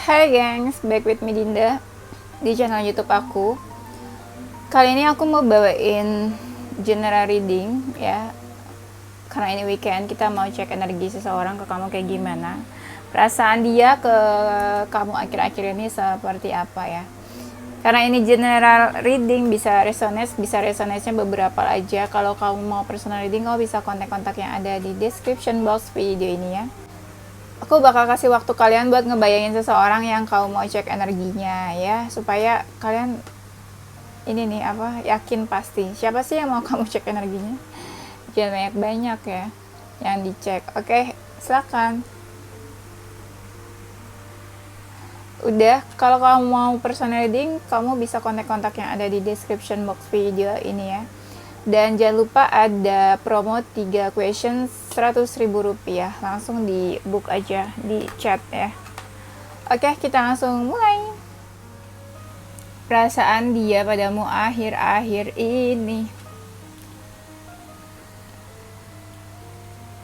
Hai gengs, back with me Dinda di channel YouTube aku. Kali ini aku mau bawain general reading ya. Karena ini weekend, kita mau cek energi seseorang ke kamu kayak gimana. Perasaan dia ke kamu akhir-akhir ini seperti apa ya. Karena ini general reading, bisa resonance-nya beberapa aja. Kalau kamu mau personal reading, kamu bisa kontak-kontak yang ada di description box video ini ya. Aku bakal kasih waktu kalian buat ngebayangin seseorang yang kamu mau cek energinya ya, supaya kalian ini nih yakin pasti siapa sih yang mau kamu cek energinya. Jangan banyak-banyak ya yang dicek. Oke, silakan. Udah, kalau kamu mau personal reading, kamu bisa kontak-kontak yang ada di description box video ini ya. Dan jangan lupa ada promo 3 question 100.000 rupiah. Langsung di book aja di chat ya. Oke, kita langsung mulai. Perasaan dia padamu akhir-akhir ini.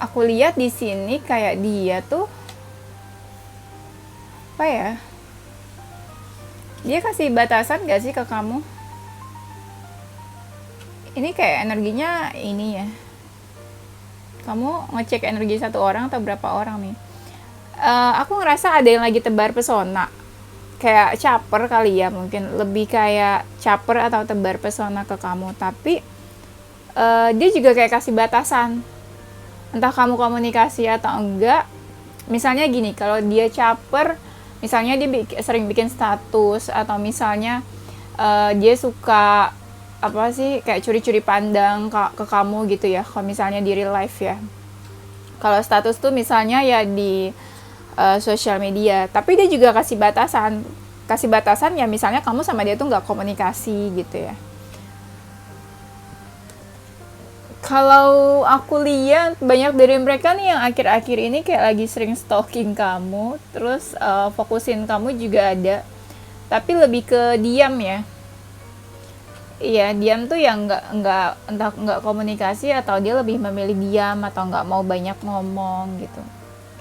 Aku lihat di sini kayak dia tuh apa ya? Dia kasih batasan gak sih ke kamu? Ini kayak energinya ini ya. Kamu ngecek energi satu orang atau berapa orang nih? Aku ngerasa ada yang lagi tebar pesona. Kayak caper kali ya, mungkin lebih kayak caper atau tebar pesona ke kamu. Tapi dia juga kayak kasih batasan. Entah kamu komunikasi atau enggak. Misalnya gini, kalau dia caper, misalnya dia sering bikin status, atau misalnya dia suka apa sih kayak curi-curi pandang ke kamu gitu ya, kalau misalnya di real life ya. Kalau status tuh misalnya ya di sosial media, tapi dia juga kasih batasan ya, misalnya kamu sama dia tuh nggak komunikasi gitu ya. Kalau aku lihat banyak dari mereka nih yang akhir-akhir ini kayak lagi sering stalking kamu, terus fokusin kamu juga ada, tapi lebih ke diam ya. Iya, diam tuh yang nggak komunikasi, atau dia lebih memilih diam atau nggak mau banyak ngomong gitu.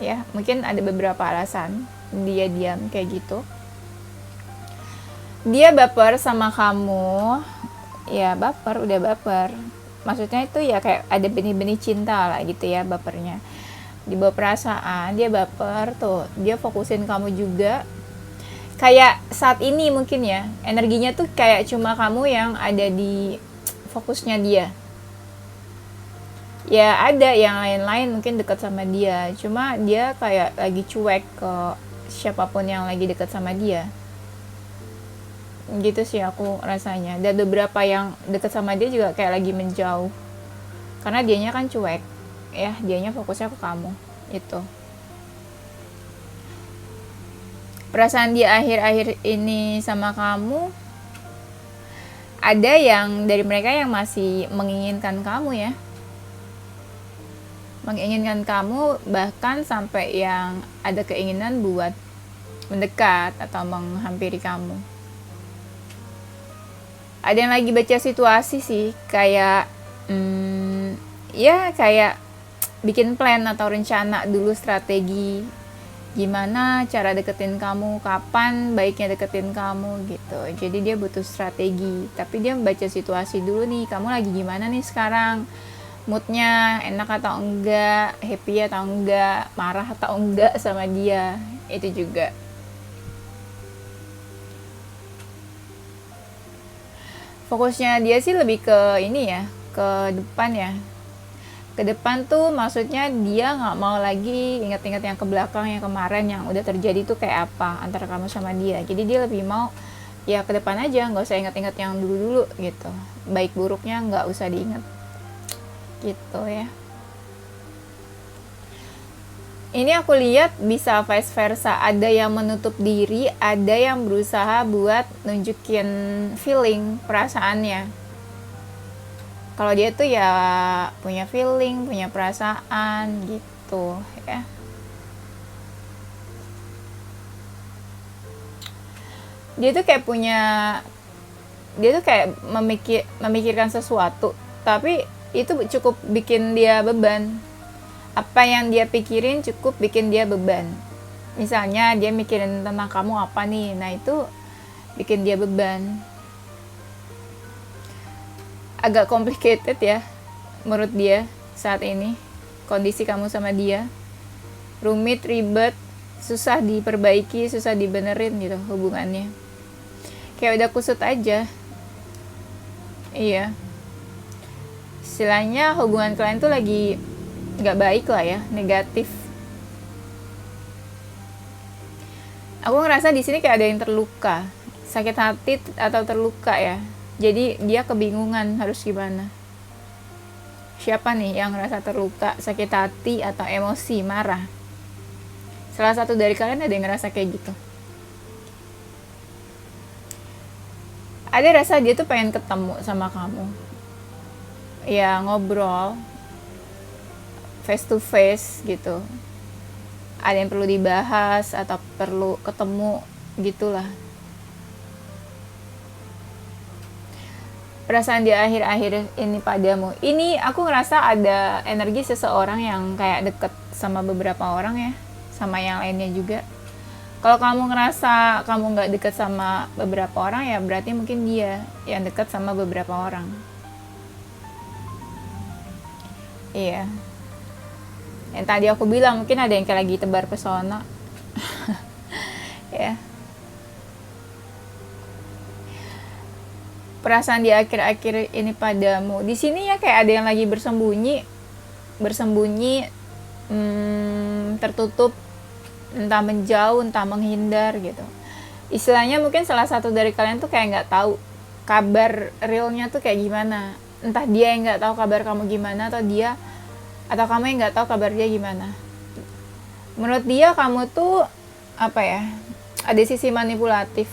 Ya, mungkin ada beberapa alasan dia diam kayak gitu. Dia baper sama kamu. Ya, udah baper. Maksudnya itu ya kayak ada benih-benih cinta lah gitu ya, bapernya. Di bawah perasaan, dia baper tuh. Dia fokusin kamu juga. Kayak saat ini mungkin ya, energinya tuh kayak cuma kamu yang ada di fokusnya dia. Ya ada yang lain-lain mungkin dekat sama dia, cuma dia kayak lagi cuek ke siapapun yang lagi dekat sama dia. Gitu sih aku rasanya. Dan beberapa yang dekat sama dia juga kayak lagi menjauh. Karena dianya kan cuek. Ya, dianya fokusnya ke kamu. Itu. Perasaan dia akhir-akhir ini sama kamu, ada yang dari mereka yang masih menginginkan kamu ya, menginginkan kamu, bahkan sampai yang ada keinginan buat mendekat atau menghampiri kamu. Ada yang lagi baca situasi sih, kayak ya kayak bikin plan atau rencana dulu, strategi gimana cara deketin kamu, kapan baiknya deketin kamu gitu. Jadi dia butuh strategi, tapi dia membaca situasi dulu nih, kamu lagi gimana nih sekarang, moodnya enak atau enggak, happy atau enggak, marah atau enggak sama dia. Itu juga. Fokusnya dia sih lebih ke ini ya, ke depan ya. Ke depan tuh maksudnya dia nggak mau lagi ingat-ingat yang ke belakang, yang kemarin yang udah terjadi tuh kayak apa antara kamu sama dia. Jadi dia lebih mau ya ke depan aja, nggak usah ingat-ingat yang dulu-dulu gitu. Baik buruknya nggak usah diingat gitu ya. Ini aku lihat bisa vice versa, ada yang menutup diri, ada yang berusaha buat nunjukin feeling, perasaannya. Kalau dia tuh ya punya feeling, punya perasaan gitu ya. Dia tuh kayak memikirkan sesuatu, tapi itu cukup bikin dia beban. Apa yang dia pikirin cukup bikin dia beban. Misalnya dia mikirin tentang kamu apa nih, nah itu bikin dia beban. Agak complicated ya menurut dia saat ini kondisi kamu sama dia, rumit, ribet, susah diperbaiki, susah dibenerin gitu hubungannya, kayak udah kusut aja. Iya, istilahnya hubungan kalian tuh lagi nggak baik lah ya, negatif. Aku ngerasa di sini kayak ada yang terluka, sakit hati atau terluka ya. Jadi dia kebingungan harus gimana. Siapa nih yang ngerasa terluka, sakit hati atau emosi, marah? Salah satu dari kalian ada yang ngerasa kayak gitu. Ada rasa dia tuh pengen ketemu sama kamu. Ya ngobrol face to face gitu. Ada yang perlu dibahas atau perlu ketemu gitulah. Perasaan di akhir-akhir ini padamu. Ini aku ngerasa ada energi seseorang yang kayak deket sama beberapa orang ya, sama yang lainnya juga. Kalau kamu ngerasa kamu nggak deket sama beberapa orang ya berarti mungkin dia yang deket sama beberapa orang. Iya. Yang tadi aku bilang mungkin ada yang kayak lagi tebar pesona. Ya. Perasaan di akhir-akhir ini padamu. Di sini ya kayak ada yang lagi bersembunyi, tertutup, entah menjauh, entah menghindar gitu. Istilahnya mungkin salah satu dari kalian tuh kayak nggak tahu kabar realnya tuh kayak gimana. Entah dia yang nggak tahu kabar kamu gimana atau kamu yang nggak tahu kabar dia gimana. Menurut dia kamu tuh apa ya? Ada sisi manipulatif.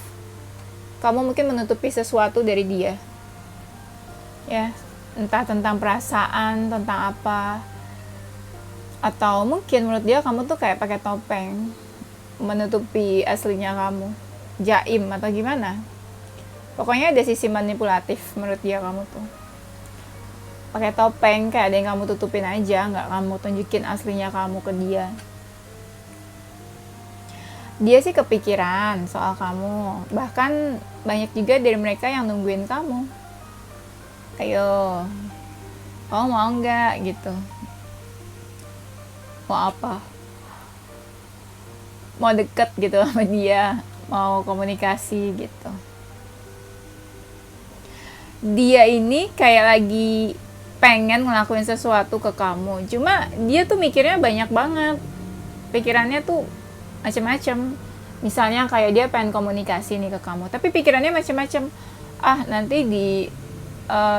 Kamu mungkin menutupi sesuatu dari dia. Ya, entah tentang perasaan, tentang apa. Atau mungkin menurut dia kamu tuh kayak pakai topeng menutupi aslinya kamu. Jaim atau gimana. Pokoknya ada sisi manipulatif menurut dia kamu tuh. Pakai topeng, kayak ada yang kamu tutupin aja, nggak kamu tunjukin aslinya kamu ke dia. Dia sih kepikiran soal kamu, bahkan banyak juga dari mereka yang nungguin kamu. Ayo, kamu mau nggak gitu? Mau apa? Mau deket gitu sama dia, mau komunikasi gitu. Dia ini kayak lagi pengen ngelakuin sesuatu ke kamu, cuma dia tuh mikirnya banyak banget, pikirannya tuh macam-macam. Misalnya kayak dia pengen komunikasi nih ke kamu, tapi pikirannya macam-macam. Nanti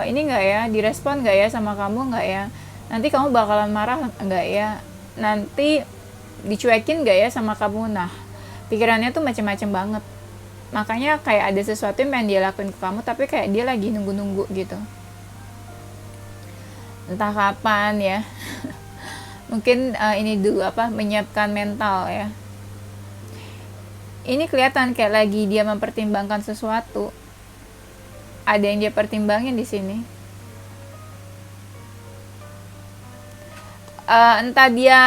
ini nggak ya, direspon nggak ya sama kamu, nggak ya, nanti kamu bakalan marah nggak ya, nanti dicuekin nggak ya sama kamu. Nah, pikirannya tuh macam-macam banget. Makanya kayak ada sesuatu yang pengen dia lakuin ke kamu, tapi kayak dia lagi nunggu-nunggu gitu. Entah kapan ya. Mungkin ini dulu menyiapkan mental ya. Ini kelihatan kayak lagi dia mempertimbangkan sesuatu. Ada yang dia pertimbangin di sini. Entah dia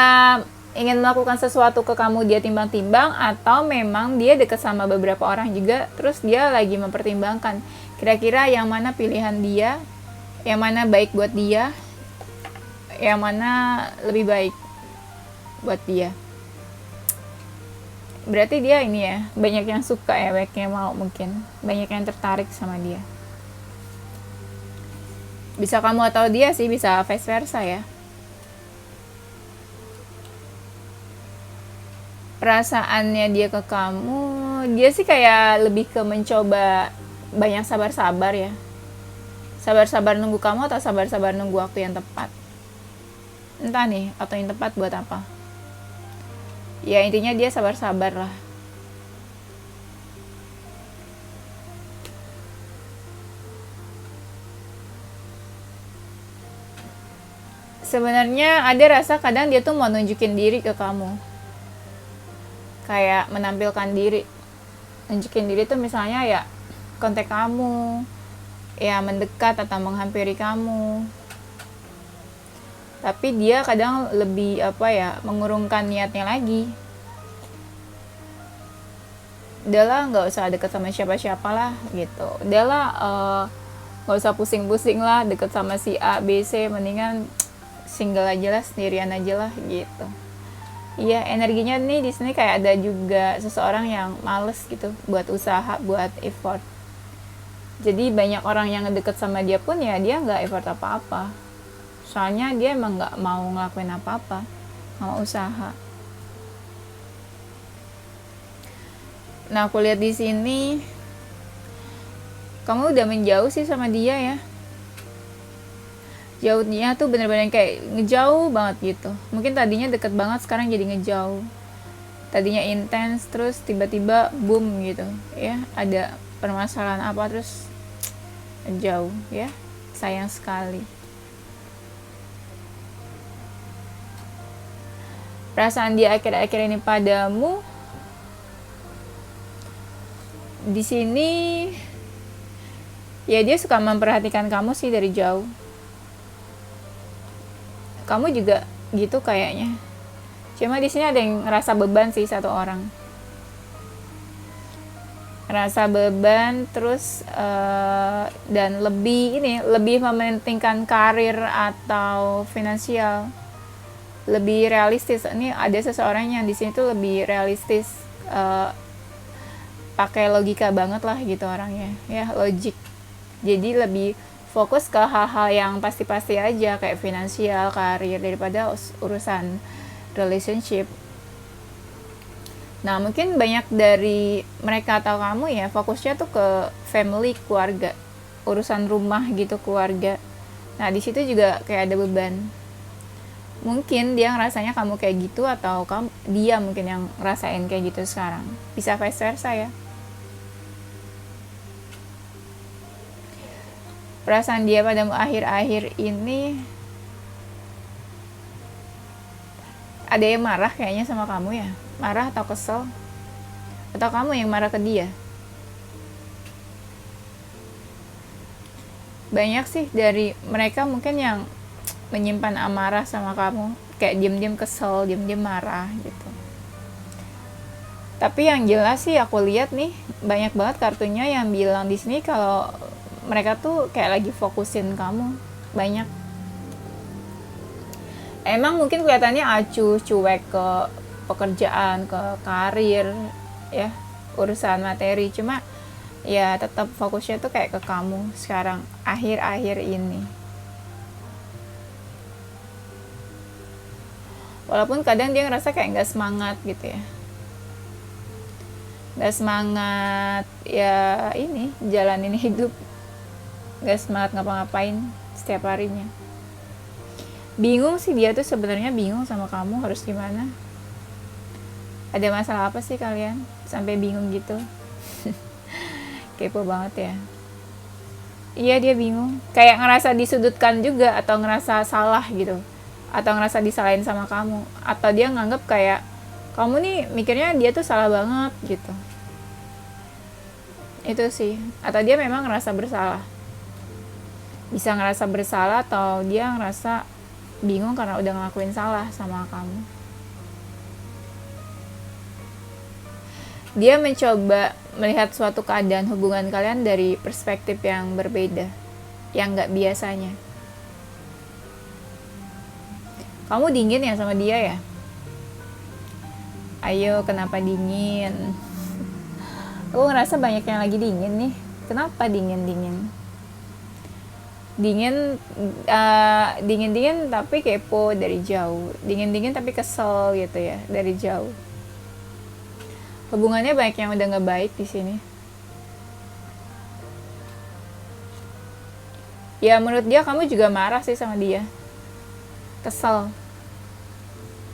ingin melakukan sesuatu ke kamu, dia timbang-timbang, atau memang dia deket sama beberapa orang juga, terus dia lagi mempertimbangkan kira-kira yang mana pilihan dia, yang mana baik buat dia, yang mana lebih baik buat dia. Berarti dia ini ya, banyak yang suka ya, banyak yang mau, mungkin banyak yang tertarik sama dia. Bisa kamu atau dia sih, bisa vice versa ya. Perasaannya dia ke kamu, dia sih kayak lebih ke mencoba banyak sabar-sabar ya. Sabar-sabar nunggu kamu atau sabar-sabar nunggu waktu yang tepat. Entah nih, atau yang tepat buat apa. Ya intinya dia sabar-sabar lah. Sebenarnya ada rasa kadang dia tuh mau nunjukin diri ke kamu. Kayak menampilkan diri. Nunjukin diri tuh misalnya ya kontak kamu, ya mendekat atau menghampiri kamu. Tapi dia kadang lebih mengurungkan niatnya lagi. udahlah nggak usah deket sama siapa-siapa lah gitu, udahlah nggak usah pusing-pusing lah deket sama si A B C, mendingan single aja lah, sendirian aja lah gitu. Iya, energinya nih di sini kayak ada juga seseorang yang males gitu buat usaha, buat effort. Jadi banyak orang yang deket sama dia pun ya dia nggak effort apa-apa, soalnya dia emang nggak mau ngelakuin apa-apa, nggak mau usaha. Nah, aku lihat di sini kamu udah menjauh sih sama dia ya. Jauhnya tuh bener-bener kayak ngejauh banget gitu. Mungkin tadinya deket banget, sekarang jadi ngejauh. Tadinya intens, terus tiba-tiba boom gitu ya. Ada permasalahan apa, terus ngejauh ya. Sayang sekali. Perasaan dia akhir-akhir ini padamu di sini ya, dia suka memperhatikan kamu sih dari jauh. Kamu juga gitu kayaknya. Cuma di sini ada yang ngerasa beban sih, satu orang. Ngerasa beban terus dan lebih mementingkan karir atau finansial. Lebih realistis. Ini ada seseorang yang di sini tuh lebih realistis, pakai logika banget lah gitu orangnya ya, logik. Jadi lebih fokus ke hal-hal yang pasti-pasti aja kayak finansial, karir, daripada urusan relationship. Nah, mungkin banyak dari mereka atau kamu ya fokusnya tuh ke family, keluarga, urusan rumah gitu, keluarga. Nah, di situ juga kayak ada beban. Mungkin dia ngerasanya kamu kayak gitu, atau dia mungkin yang ngerasain kayak gitu sekarang. Bisa vice versa ya. Perasaan dia pada akhir-akhir ini ada yang marah kayaknya sama kamu ya. Marah atau kesel, atau kamu yang marah ke dia. Banyak sih dari mereka mungkin yang menyimpan amarah sama kamu, kayak diam-diam kesel, diam-diam marah gitu. Tapi yang jelas sih aku lihat nih banyak banget kartunya yang bilang di sini kalau mereka tuh kayak lagi fokusin kamu banyak. Emang mungkin kelihatannya acuh, cuek ke pekerjaan, ke karir ya, urusan materi, cuma ya tetap fokusnya tuh kayak ke kamu sekarang, akhir-akhir ini. Walaupun kadang dia ngerasa kayak gak semangat gitu ya, gak semangat ya ini jalanin hidup, gak semangat ngapa-ngapain setiap harinya. Bingung sih dia tuh sebenarnya, bingung sama kamu harus gimana. Ada masalah apa sih kalian sampai bingung gitu? Kepo banget ya. Iya, dia bingung, kayak ngerasa disudutkan juga, atau ngerasa salah gitu, atau ngerasa disalahin sama kamu, atau dia nganggep kayak kamu nih mikirnya dia tuh salah banget gitu. Itu sih, atau dia memang ngerasa bersalah. Bisa ngerasa bersalah, atau dia ngerasa bingung karena udah ngelakuin salah sama kamu. Dia mencoba melihat suatu keadaan hubungan kalian dari perspektif yang berbeda, yang gak biasanya. Kamu dingin ya sama dia ya? Ayo, kenapa dingin? Aku ngerasa banyak yang lagi dingin nih. Kenapa dingin-dingin? Dingin tapi kepo dari jauh, dingin tapi kesel gitu ya dari jauh. Hubungannya banyak yang udah nggak baik di sini. Ya menurut dia kamu juga marah sih sama dia, kesel.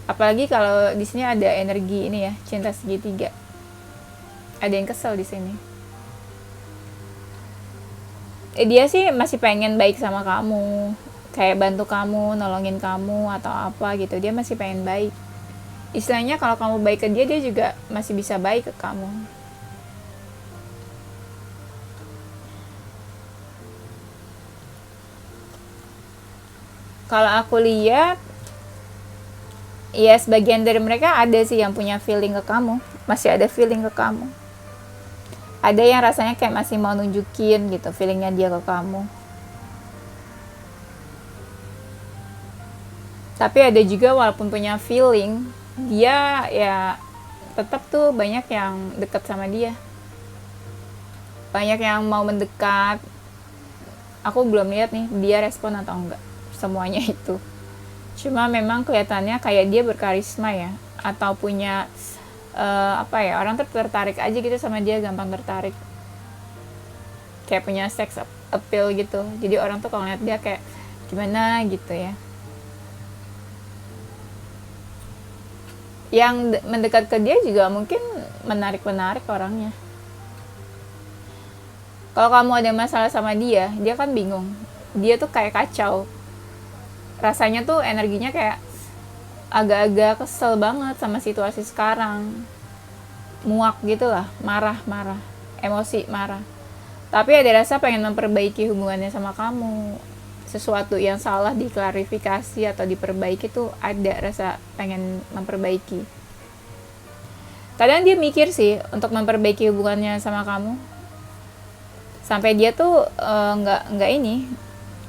Apalagi kalau di sini ada energi ini ya, cinta segitiga. Ada yang kesel di sini. Dia sih masih pengen baik sama kamu, kayak bantu kamu, nolongin kamu atau apa gitu. Dia masih pengen baik. Istilahnya kalau kamu baik ke dia, dia juga masih bisa baik ke kamu. Kalau aku lihat, ya sebagian dari mereka ada sih yang punya feeling ke kamu, masih ada feeling ke kamu. Ada yang rasanya kayak masih mau nunjukin gitu feelingnya dia ke kamu. Tapi ada juga walaupun punya feeling, dia ya tetap tuh banyak yang dekat sama dia. Banyak yang mau mendekat. Aku belum lihat nih dia respon atau enggak semuanya itu. Cuma memang kelihatannya kayak dia berkarisma ya, atau punya apa ya, orang tertarik aja gitu sama dia, gampang tertarik. Kayak punya sex appeal gitu. Jadi orang tuh kalau ngeliat dia kayak gimana gitu ya. Yang mendekat ke dia juga mungkin menarik orangnya. Kalau kamu ada masalah sama dia kan bingung. Dia tuh kayak kacau. Rasanya tuh energinya kayak agak-agak kesel banget sama situasi sekarang. Muak gitu lah, marah, emosi, marah. Tapi ada rasa pengen memperbaiki hubungannya sama kamu. Sesuatu yang salah diklarifikasi atau diperbaiki tuh ada rasa pengen memperbaiki. Kadang dia mikir sih untuk memperbaiki hubungannya sama kamu. Sampai dia tuh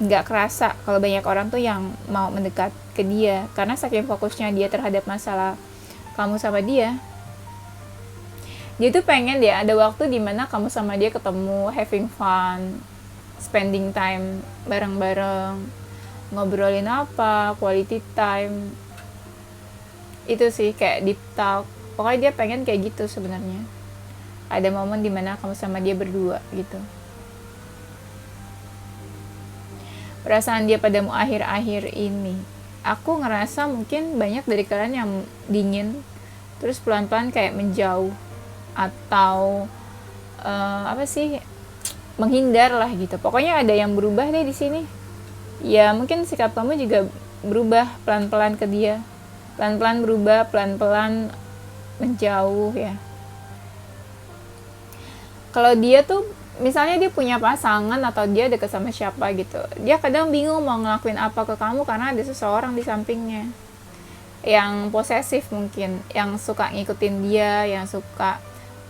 nggak kerasa kalau banyak orang tuh yang mau mendekat ke dia karena saking fokusnya dia terhadap masalah kamu sama dia. Dia tuh pengen dia ada waktu dimana kamu sama dia ketemu, having fun, spending time bareng-bareng, ngobrolin apa, quality time. Itu sih kayak deep talk. Pokoknya dia pengen kayak gitu sebenarnya. Ada momen dimana kamu sama dia berdua gitu. Perasaan dia padamu akhir-akhir ini, aku ngerasa mungkin banyak dari kalian yang dingin, terus pelan-pelan kayak menjauh atau menghindar lah gitu. Pokoknya ada yang berubah deh di sini. Ya mungkin sikap kamu juga berubah pelan-pelan ke dia, pelan-pelan berubah, pelan-pelan menjauh ya. Kalau dia tuh misalnya dia punya pasangan atau dia deket sama siapa gitu, dia kadang bingung mau ngelakuin apa ke kamu karena ada seseorang di sampingnya yang posesif, mungkin yang suka ngikutin dia, yang suka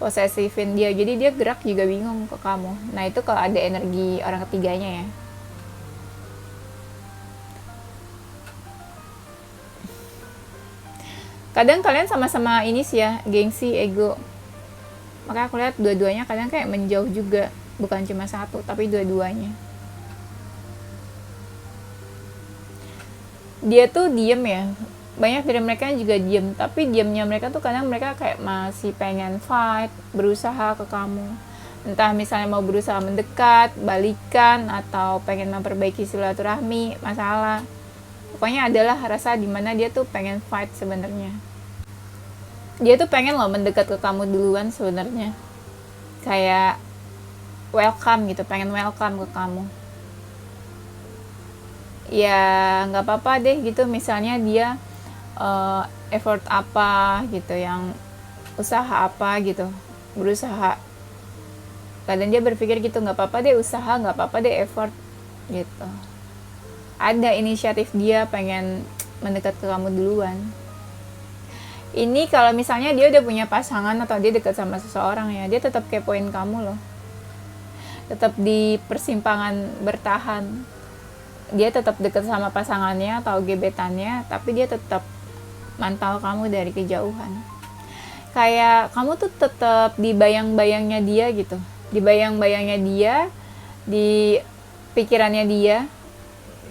posesifin dia, jadi dia gerak juga bingung ke kamu. Nah itu kalau ada energi orang ketiganya ya. Kadang kalian sama-sama ini sih ya, gengsi, ego. Makanya aku lihat dua-duanya kadang kayak menjauh juga, bukan cuma satu tapi dua-duanya. Dia tuh diem ya, banyak dari mereka yang juga diem, tapi diemnya mereka tuh kadang mereka kayak masih pengen fight, berusaha ke kamu. Entah misalnya mau berusaha mendekat, balikan, atau pengen memperbaiki silaturahmi, masalah. Pokoknya adalah rasa dimana dia tuh pengen fight sebenarnya. Dia tuh pengen loh mendekat ke kamu duluan sebenarnya. Kayak welcome gitu, pengen welcome ke kamu. Ya nggak apa-apa deh gitu, misalnya dia effort apa gitu, yang usaha apa gitu, berusaha. Kadang dia berpikir gitu, nggak apa-apa deh usaha, nggak apa-apa deh effort gitu. Ada inisiatif dia pengen mendekat ke kamu duluan. Ini kalau misalnya dia udah punya pasangan atau dia dekat sama seseorang ya, dia tetap kepoin kamu loh. Tetap di persimpangan bertahan. Dia tetap dekat sama pasangannya atau gebetannya, tapi dia tetap mantau kamu dari kejauhan. Kayak kamu tuh tetap di bayang-bayangnya dia gitu. Di bayang-bayangnya dia, di pikirannya dia.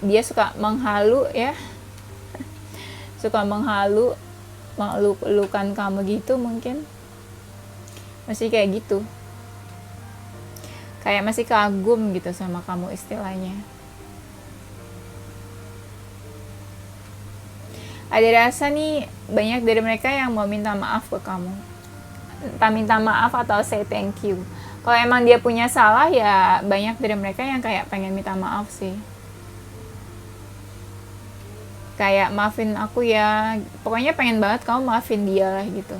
Dia suka menghalu ya. Suka menghalu, meluk-lukan kamu gitu mungkin. Masih kayak gitu. Kayak masih kagum gitu sama kamu istilahnya. Ada rasa nih banyak dari mereka yang mau minta maaf ke kamu. Entah minta maaf atau say thank you. Kalau emang dia punya salah ya banyak dari mereka yang kayak pengen minta maaf sih. Kayak maafin aku ya, pokoknya pengen banget kamu maafin dia lah gitu.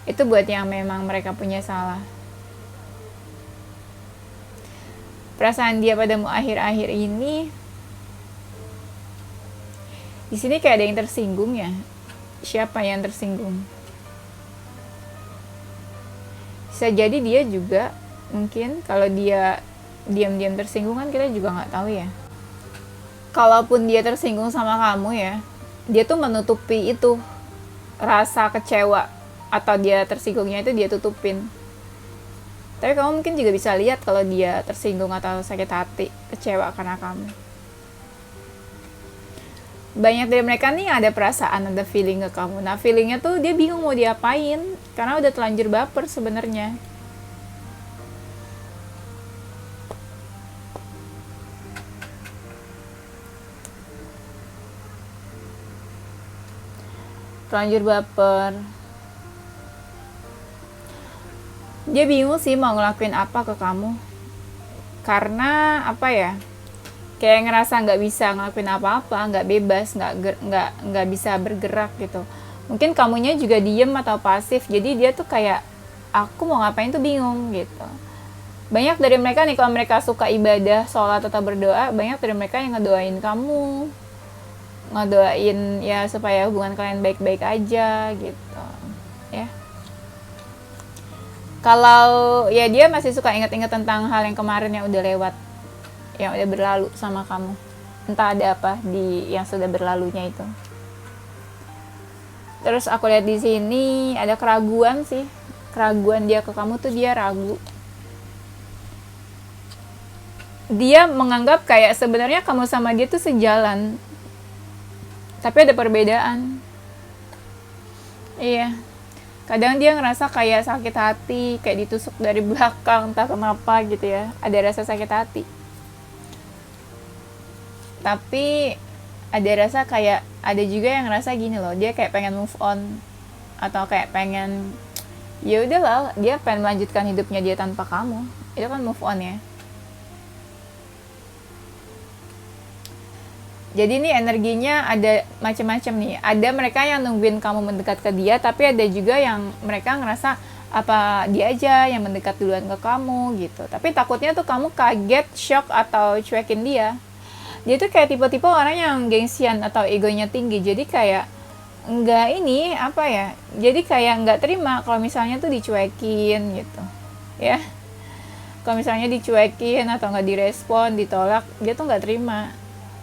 Itu buat yang memang mereka punya salah. Perasaan dia padamu akhir-akhir ini, di sini kayak ada yang tersinggung ya. Siapa yang tersinggung? Bisa jadi dia juga Mungkin kalau dia diam-diam tersinggung kan kita juga nggak tahu ya. Kalaupun dia tersinggung sama kamu ya, dia tuh menutupi itu rasa kecewa atau dia tersinggungnya itu dia tutupin. Tapi kamu mungkin juga bisa lihat kalau dia tersinggung atau sakit hati, kecewa karena kamu. Banyak dari mereka nih ada perasaan, ada feeling ke kamu. Nah, feelingnya tuh dia bingung mau diapain karena udah telanjur baper sebenarnya. Terlanjur baper. Dia bingung sih mau ngelakuin apa ke kamu. Karena apa ya? Kayak ngerasa nggak bisa ngelakuin apa-apa, nggak bebas, nggak bisa bergerak gitu. Mungkin kamunya juga diem atau pasif, jadi dia tuh kayak aku mau ngapain tuh bingung gitu. Banyak dari mereka nih kalau mereka suka ibadah, sholat atau berdoa, banyak dari mereka yang ngedoain kamu, ngedoain ya supaya hubungan kalian baik-baik aja gitu ya. Kalau ya dia masih suka inget-inget tentang hal yang kemarin yang udah lewat, yang udah berlalu sama kamu. Entah ada apa di yang sudah berlalunya itu. Terus aku lihat di sini ada keraguan sih. Keraguan dia ke kamu tuh dia ragu. Dia menganggap kayak sebenarnya kamu sama dia tuh sejalan. Tapi ada perbedaan. Iya. Kadang dia ngerasa kayak sakit hati, kayak ditusuk dari belakang, entah kenapa gitu ya. Ada rasa sakit hati. Tapi ada rasa kayak, ada juga yang ngerasa gini loh, dia kayak pengen move on. Atau kayak pengen, ya udahlah, dia pengen melanjutkan hidupnya dia tanpa kamu. Itu kan move on ya. Jadi nih energinya ada macam-macam nih. Ada mereka yang nungguin kamu mendekat ke dia, tapi ada juga yang mereka ngerasa apa dia aja yang mendekat duluan ke kamu gitu. Tapi takutnya tuh kamu kaget, shock atau cuekin dia. Dia tuh kayak tipe-tipe orang yang gengsian atau egonya tinggi. Jadi kayak enggak ini apa ya? Jadi kayak enggak terima kalau misalnya tuh dicuekin gitu. Ya. Kalau misalnya dicuekin atau enggak direspon, ditolak, dia tuh enggak terima.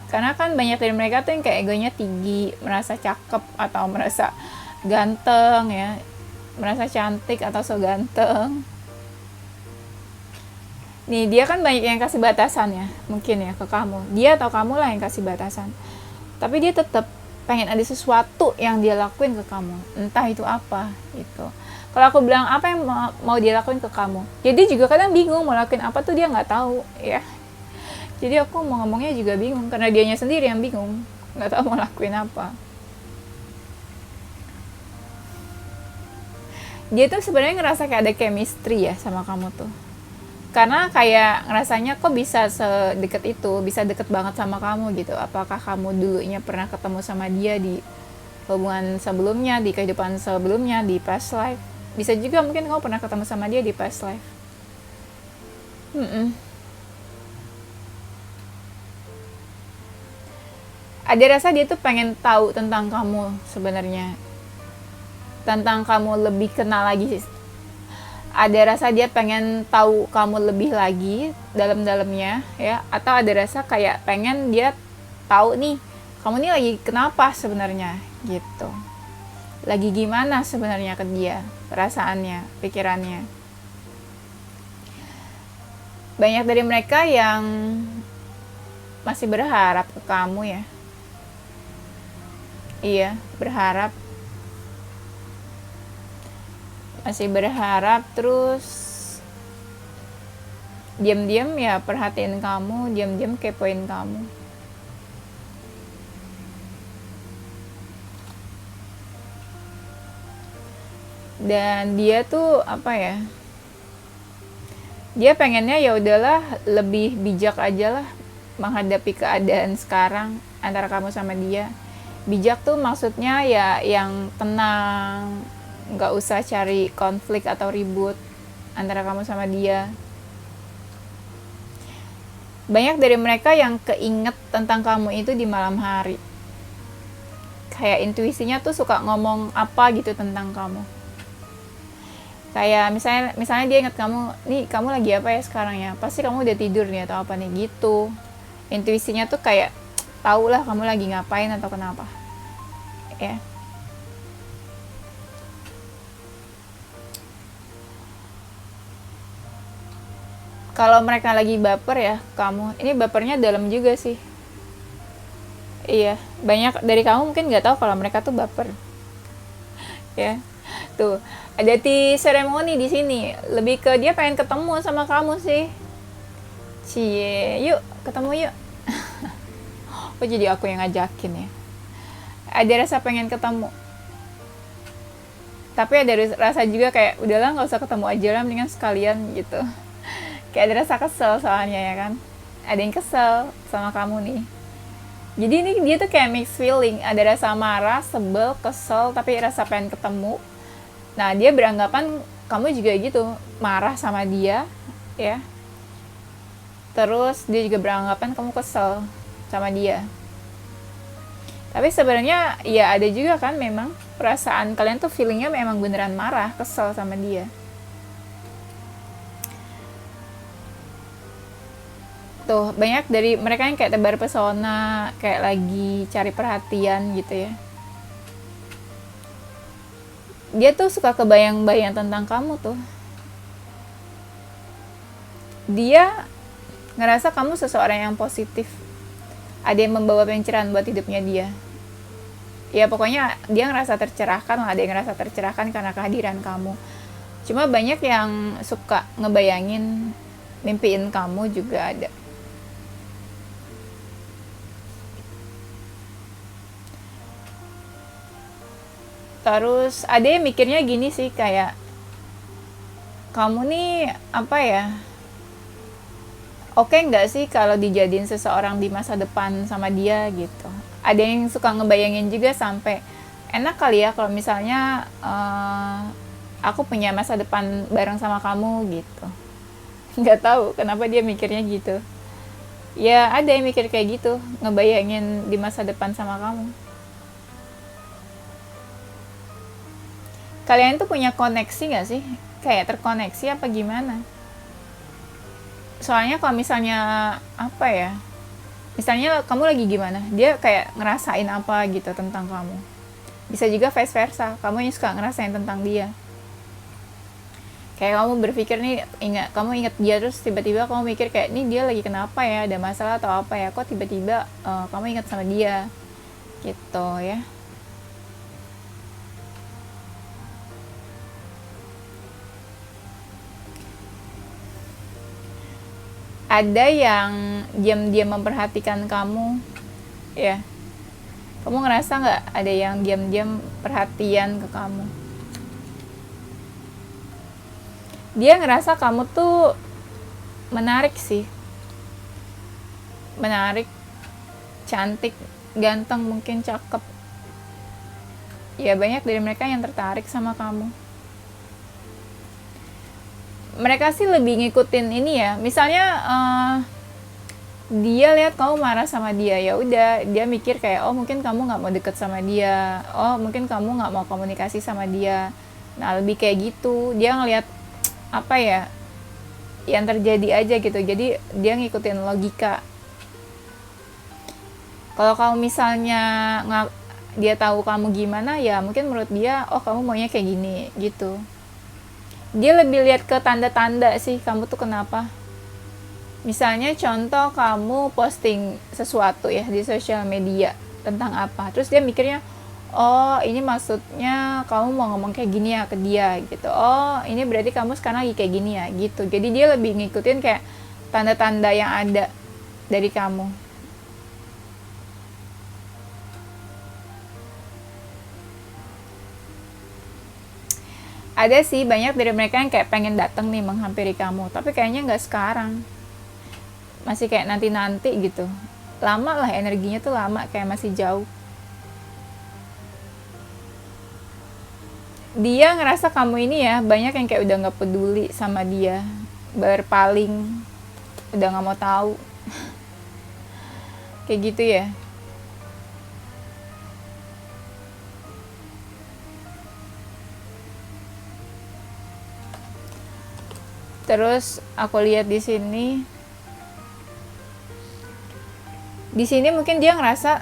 Karena kan banyak dari mereka tuh yang kayak egonya tinggi, merasa cakep atau merasa ganteng ya, merasa cantik atau so ganteng. Nih dia kan banyak yang kasih batasan ya, mungkin ya ke kamu. Dia atau kamu lah yang kasih batasan. Tapi dia tetap pengen ada sesuatu yang dia lakuin ke kamu, entah itu apa gitu. Kalau aku bilang apa yang mau dia lakuin ke kamu, jadi juga kadang bingung mau lakuin apa tuh dia nggak tahu ya. Jadi aku mau ngomongnya juga bingung, karena dianya sendiri yang bingung, nggak tahu mau lakuin apa. Dia tuh sebenarnya ngerasa kayak ada chemistry ya sama kamu tuh. Karena kayak ngerasanya kok bisa sedekat itu, bisa deket banget sama kamu gitu. Apakah kamu dulunya pernah ketemu sama dia di hubungan sebelumnya, di kehidupan sebelumnya, di past life. Bisa juga mungkin kamu pernah ketemu sama dia di past life. Ada rasa dia tuh pengen tahu tentang kamu sebenarnya, tentang kamu lebih kenal lagi. Ada rasa dia pengen tahu kamu lebih lagi dalam-dalamnya ya, atau ada rasa kayak pengen dia tahu nih kamu nih lagi kenapa sebenarnya gitu, lagi gimana sebenarnya ke dia, perasaannya, pikirannya. Banyak dari mereka yang masih berharap ke kamu ya. Iya, berharap. Masih berharap, terus diam-diam ya perhatiin kamu, diam-diam kepoin kamu. Dan dia tuh apa ya? Dia pengennya ya udahlah lebih bijak aja lah menghadapi keadaan sekarang antara kamu sama dia. Bijak tuh maksudnya ya yang tenang, nggak usah cari konflik atau ribut antara kamu sama dia. Banyak dari mereka yang keinget tentang kamu itu di malam hari. Kayak intuisinya tuh suka ngomong apa gitu tentang kamu. Kayak misalnya dia ingat kamu, nih kamu lagi apa ya sekarang ya, pasti kamu udah tidur nih atau apa nih gitu. Intuisinya tuh kayak tau lah kamu lagi ngapain atau kenapa ya. Kalau mereka lagi baper ya, kamu ini bapernya dalam juga sih. Iya, banyak dari kamu mungkin nggak tahu kalau mereka tuh baper ya. Tuh, ada seremoni di sini. Lebih ke dia pengen ketemu sama kamu sih. Cie, yuk ketemu yuk. Oh jadi aku yang ngajakin ya. Ada rasa pengen ketemu. Tapi ada rasa juga kayak udahlah nggak usah ketemu aja lah, mendingan sekalian gitu. Kayak ada rasa kesel soalnya ya kan. Ada yang kesel sama kamu nih. Jadi ini dia tuh kayak mixed feeling. Ada rasa marah, sebel, kesel, tapi rasa pengen ketemu. Nah dia beranggapan kamu juga gitu, marah sama dia ya. Terus dia juga beranggapan kamu kesel sama dia. Tapi sebenarnya ya ada juga kan memang perasaan kalian tuh feelingnya memang beneran marah, kesel sama dia. Tuh banyak dari mereka yang kayak tebar pesona, kayak lagi cari perhatian gitu ya. Dia tuh suka kebayang-bayang tentang kamu tuh. Dia ngerasa kamu seseorang yang positif. Ada yang membawa pencerahan buat hidupnya dia. Ya pokoknya dia ngerasa tercerahkan lah, ada yang ngerasa tercerahkan karena kehadiran kamu. Cuma banyak yang suka ngebayangin, mimpiin kamu juga ada. Terus ada yang mikirnya gini sih, kayak kamu nih apa ya, oke nggak sih kalau dijadiin seseorang di masa depan sama dia gitu. Ada yang suka ngebayangin juga sampai enak kali ya kalau misalnya aku punya masa depan bareng sama kamu gitu. Nggak tahu kenapa dia mikirnya gitu. Ya ada yang mikir kayak gitu, ngebayangin di masa depan sama kamu. Kalian tuh punya koneksi nggak sih? Kayak terkoneksi apa gimana? Soalnya kalau misalnya apa ya, misalnya kamu lagi gimana, dia kayak ngerasain apa gitu tentang kamu. Bisa juga vice versa, kamu yang suka ngerasain tentang dia. Kayak kamu berpikir nih, kamu ingat dia terus tiba-tiba kamu mikir kayak, nih dia lagi kenapa ya, ada masalah atau apa ya, kok tiba-tiba kamu ingat sama dia gitu ya. Ada yang diam-diam memperhatikan kamu ya. Kamu ngerasa nggak ada yang diam-diam perhatian ke kamu? Dia ngerasa kamu tuh menarik sih, menarik, cantik, ganteng, mungkin cakep. Ya banyak dari mereka yang tertarik sama kamu. Mereka sih lebih ngikutin ini ya, misalnya dia lihat kamu marah sama dia, ya udah dia mikir kayak, oh mungkin kamu nggak mau deket sama dia, oh mungkin kamu nggak mau komunikasi sama dia. Nah lebih kayak gitu, dia ngelihat apa ya yang terjadi aja gitu, jadi dia ngikutin logika. Kalau kamu misalnya dia tahu kamu gimana, ya mungkin menurut dia, oh kamu maunya kayak gini gitu. Dia lebih lihat ke tanda-tanda sih kamu tuh kenapa. Misalnya contoh kamu posting sesuatu ya di sosial media tentang apa, terus dia mikirnya, oh ini maksudnya kamu mau ngomong kayak gini ya ke dia gitu, oh ini berarti kamu sekarang lagi kayak gini ya gitu. Jadi dia lebih ngikutin kayak tanda-tanda yang ada dari kamu. Ada sih banyak dari mereka yang kayak pengen datang nih menghampiri kamu, tapi kayaknya nggak sekarang, masih kayak nanti-nanti gitu. Lama lah, energinya tuh lama, kayak masih jauh. Dia ngerasa kamu ini ya, banyak yang kayak udah nggak peduli sama dia, berpaling, udah nggak mau tahu. Kayak gitu ya. Terus aku lihat di sini mungkin dia ngerasa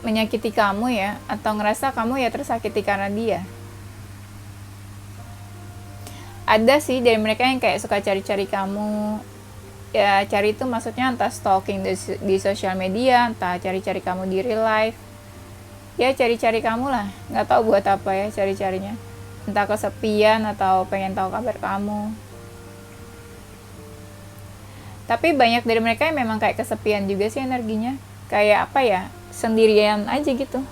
menyakiti kamu ya, atau ngerasa kamu ya tersakiti karena dia. Ada sih dari mereka yang kayak suka cari-cari kamu. Ya cari itu maksudnya entah stalking di sosial media, entah cari-cari kamu di real life. Ya cari-cari kamu lah, nggak tahu buat apa ya cari-carinya. Entah kesepian atau pengen tahu kabar kamu. Tapi banyak dari mereka yang memang kayak kesepian juga sih energinya. Kayak apa ya, sendirian aja gitu.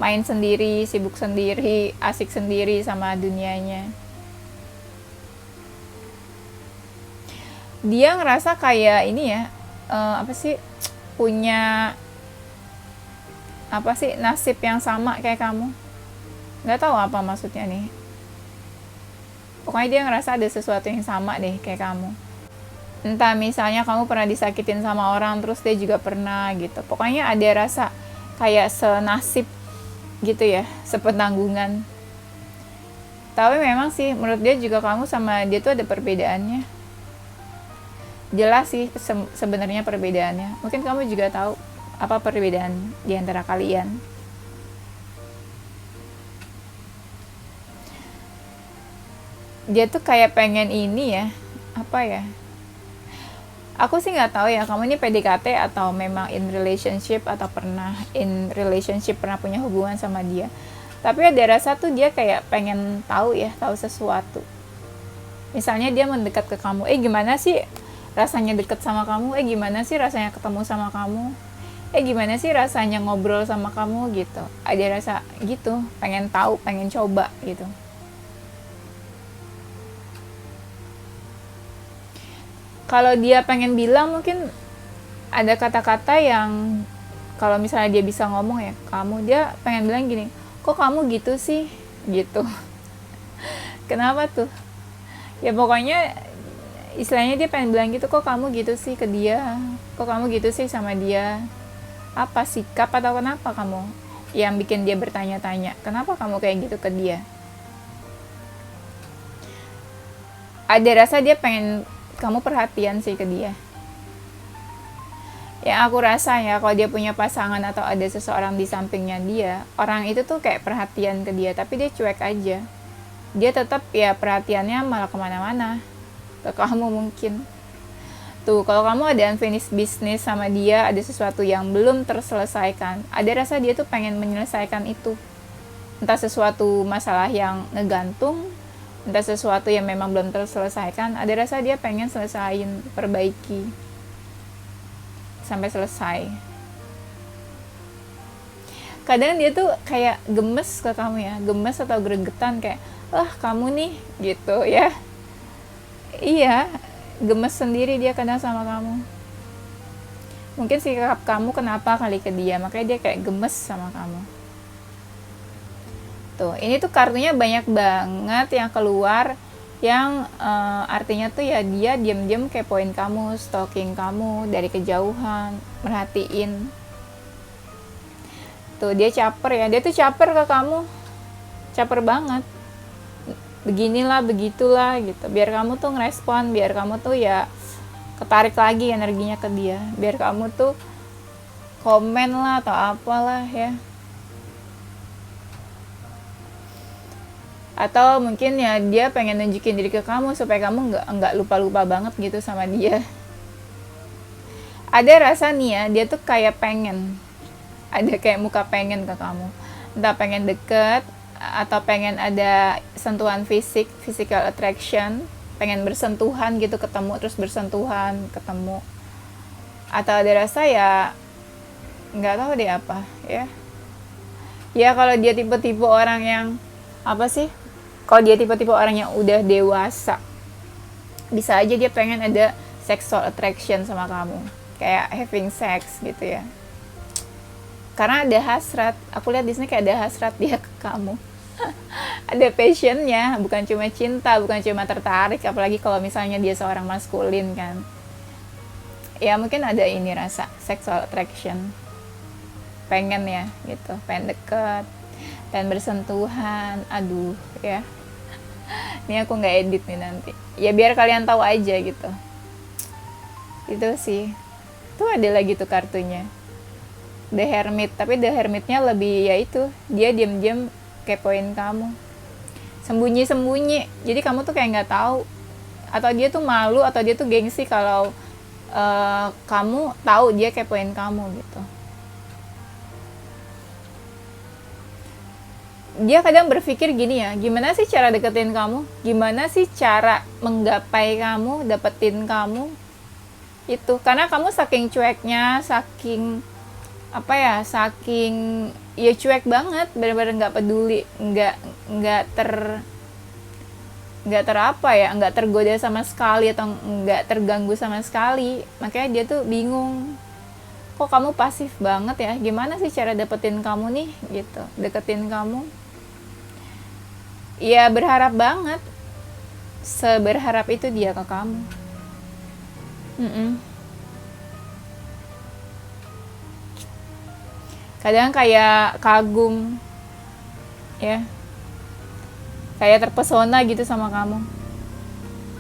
Main sendiri, sibuk sendiri, asik sendiri sama dunianya. Dia ngerasa kayak ini ya, apa sih, punya apa sih, nasib yang sama kayak kamu. Nggak tahu apa maksudnya nih. Pokoknya dia ngerasa ada sesuatu yang sama deh kayak kamu. Entah misalnya kamu pernah disakitin sama orang, terus dia juga pernah gitu. Pokoknya ada rasa kayak senasib gitu ya, sepenanggungan. Tapi memang sih menurut dia juga kamu sama dia tuh ada perbedaannya. Jelas sih sebenarnya perbedaannya. Mungkin kamu juga tahu apa perbedaan di antara kalian. Dia tuh kayak pengen ini ya, apa ya, aku sih nggak tahu ya kamu ini PDKT atau memang in relationship atau pernah in relationship, pernah punya hubungan sama dia. Tapi ada rasa tuh dia kayak pengen tahu ya, tahu sesuatu. Misalnya dia mendekat ke kamu, gimana sih rasanya deket sama kamu, gimana sih rasanya ketemu sama kamu, gimana sih rasanya ngobrol sama kamu gitu. Ada rasa gitu, pengen tahu, pengen coba gitu. Kalau dia pengen bilang mungkin ada kata-kata yang kalau misalnya dia bisa ngomong ya kamu, dia pengen bilang gini, kok kamu gitu sih gitu. Kenapa tuh ya, pokoknya istilahnya dia pengen bilang gitu, kok kamu gitu sih ke dia, kok kamu gitu sih sama dia, apa sikap atau kenapa kamu yang bikin dia bertanya-tanya kenapa kamu kayak gitu ke dia. Ada rasa dia pengen kamu perhatian sih ke dia. Yang aku rasa ya, kalau dia punya pasangan atau ada seseorang di sampingnya dia, orang itu tuh kayak perhatian ke dia, tapi dia cuek aja. Dia tetap ya perhatiannya malah kemana-mana, ke kamu mungkin. Tuh, kalau kamu ada unfinished business sama dia, ada sesuatu yang belum terselesaikan, ada rasa dia tuh pengen menyelesaikan itu. Entah sesuatu masalah yang ngegantung, entah sesuatu yang memang belum terselesaikan, ada rasa dia pengen selesain, perbaiki sampai selesai. Kadang dia tuh kayak gemes ke kamu ya, gemes atau gregetan kayak, kamu nih gitu ya. Iya, gemes sendiri dia kadang sama kamu. Mungkin sikap kamu kenapa kali ke dia, makanya dia kayak gemes sama kamu. Tuh, ini tuh kartunya banyak banget yang keluar, yang artinya tuh ya dia diam-diam kepoin kamu, stalking kamu dari kejauhan, merhatiin. Tuh, dia caper ya, dia tuh caper ke kamu, caper banget. Beginilah, begitulah gitu, biar kamu tuh ngerespon, biar kamu tuh ya ketarik lagi energinya ke dia, biar kamu tuh komen lah atau apalah ya. Atau mungkin ya dia pengen nunjukin diri ke kamu supaya kamu nggak lupa-lupa banget gitu sama dia. Ada rasa nih ya, dia tuh kayak pengen, ada kayak muka pengen ke kamu, entah pengen deket atau pengen ada sentuhan fisik, physical attraction, pengen bersentuhan gitu, ketemu terus bersentuhan, ketemu. Atau ada rasa ya nggak tahu deh apa ya. Ya kalau dia tipe-tipe orang yang apa sih, kalau dia tipe-tipe orang yang udah dewasa, bisa aja dia pengen ada sexual attraction sama kamu, kayak having sex gitu ya. Karena ada hasrat, aku lihat di sini kayak ada hasrat dia ke kamu. Ada passionnya, bukan cuma cinta, bukan cuma tertarik, apalagi kalau misalnya dia seorang maskulin kan. Ya mungkin ada ini rasa sexual attraction, pengen ya gitu, pengen deket, pengen bersentuhan, aduh ya. Ini aku nggak edit nih nanti. Ya biar kalian tahu aja gitu. Itu sih. Tuh ada lagi tuh kartunya. The Hermit, tapi The Hermitnya lebih ya itu, dia diam-diam kepoin kamu. Sembunyi-sembunyi. Jadi kamu tuh kayak nggak tahu. Atau dia tuh malu atau dia tuh gengsi kalau kamu tahu dia kepoin kamu gitu. Dia kadang berpikir gini ya, gimana sih cara deketin kamu? Gimana sih cara menggapai kamu, dapetin kamu? Itu karena kamu saking cueknya, saking apa ya, saking ya cuek banget, benar-benar nggak peduli, nggak ter apa ya, nggak tergoda sama sekali atau nggak terganggu sama sekali. Makanya dia tuh bingung, kok kamu pasif banget ya, gimana sih cara dapetin kamu nih gitu, deketin kamu. Ya berharap banget, seberharap itu dia ke kamu. Kadang kayak kagum ya, kayak terpesona gitu sama kamu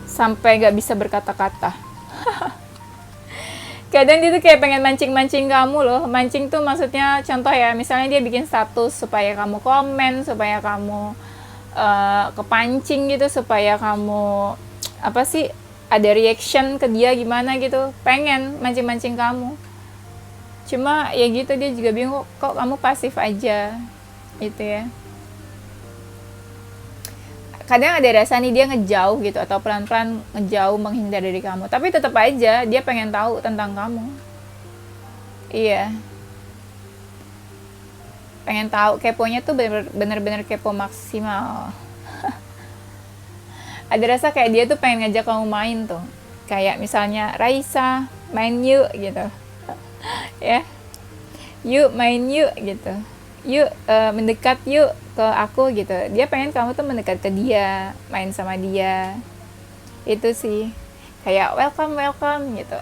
sampai nggak bisa berkata-kata. Kadang dia tuh kayak pengen mancing-mancing kamu loh. Mancing tuh maksudnya contoh ya, misalnya dia bikin status supaya kamu komen, supaya kamu kepancing gitu, supaya kamu apa sih, ada reaction ke dia gimana gitu, pengen mancing-mancing kamu. Cuma ya gitu, dia juga bingung kok kamu pasif aja gitu ya. Kadang ada rasa nih dia ngejauh gitu, atau pelan-pelan ngejauh, menghindar dari kamu, tapi tetap aja dia pengen tahu tentang kamu. Iya, pengen tahu, keponya tuh bener-bener kepo maksimal. Ada rasa kayak dia tuh pengen ngajak kamu main tuh, kayak misalnya, Raisa main yuk gitu ya, yuk main yuk gitu, yuk mendekat yuk ke aku gitu. Dia pengen kamu tuh mendekat ke dia, main sama dia. Itu sih kayak welcome gitu.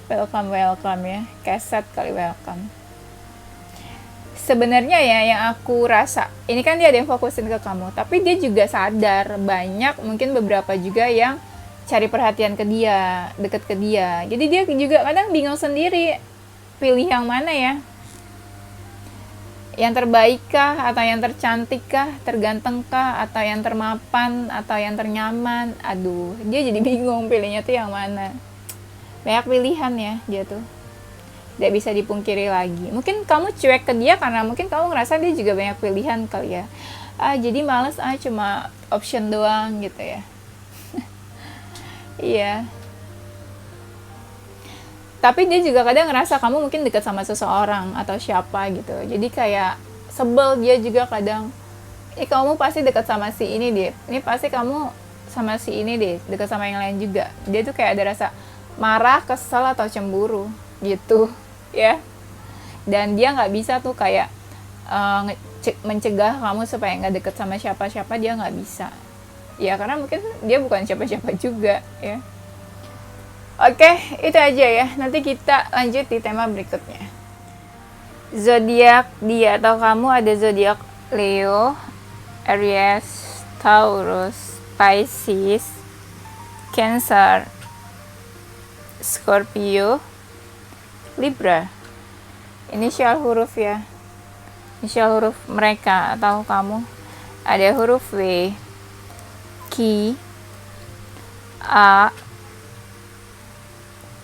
welcome ya, keset kali welcome. Sebenarnya ya yang aku rasa, ini kan dia ada yang fokusin ke kamu, tapi dia juga sadar banyak, mungkin beberapa juga yang cari perhatian ke dia, deket ke dia. Jadi dia juga kadang bingung sendiri, pilih yang mana ya, yang terbaik kah, atau yang tercantik kah, terganteng kah, atau yang termapan, atau yang ternyaman. Aduh, dia jadi bingung pilihnya tuh yang mana. Banyak pilihan ya dia tuh, tidak bisa dipungkiri lagi. Mungkin kamu cuek ke dia karena mungkin kamu ngerasa dia juga banyak pilihan kali ya. Jadi males cuma option doang gitu ya. Iya. Tapi dia juga kadang ngerasa kamu mungkin dekat sama seseorang atau siapa gitu. Jadi kayak sebel dia juga kadang. Kamu pasti dekat sama si ini deh. Ini pasti kamu sama si ini deh, dekat sama yang lain juga. Dia tuh kayak ada rasa marah, kesel atau cemburu gitu ya. Dan dia nggak bisa tuh kayak mencegah kamu supaya nggak deket sama siapa-siapa, dia nggak bisa ya, karena mungkin dia bukan siapa-siapa juga ya. Oke, itu aja ya, nanti kita lanjut di tema berikutnya. Zodiak dia atau kamu ada zodiak Leo, Aries, Taurus, Pisces, Cancer, Scorpio, Libra. Inisial huruf ya, inisial huruf mereka atau kamu ada huruf W, Q, A,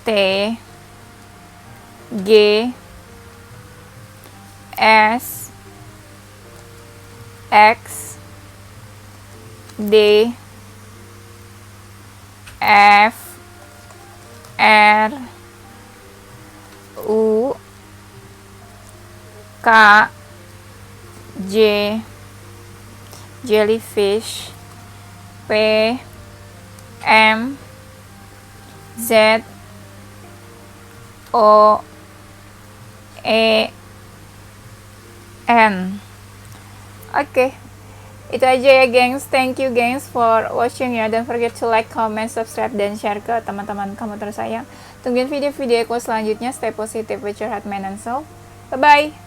T, G, S, X, D, F, R, U, K, J, jellyfish, P, M, Z, O, E, N. Oke, itu aja ya gengs. Thank you gengs for watching ya. Don't forget to like, comment, subscribe, dan share ke teman-teman kamu tersayang. Tungguin video-video aku selanjutnya. Stay positive with your heart, mind, and soul. Bye-bye.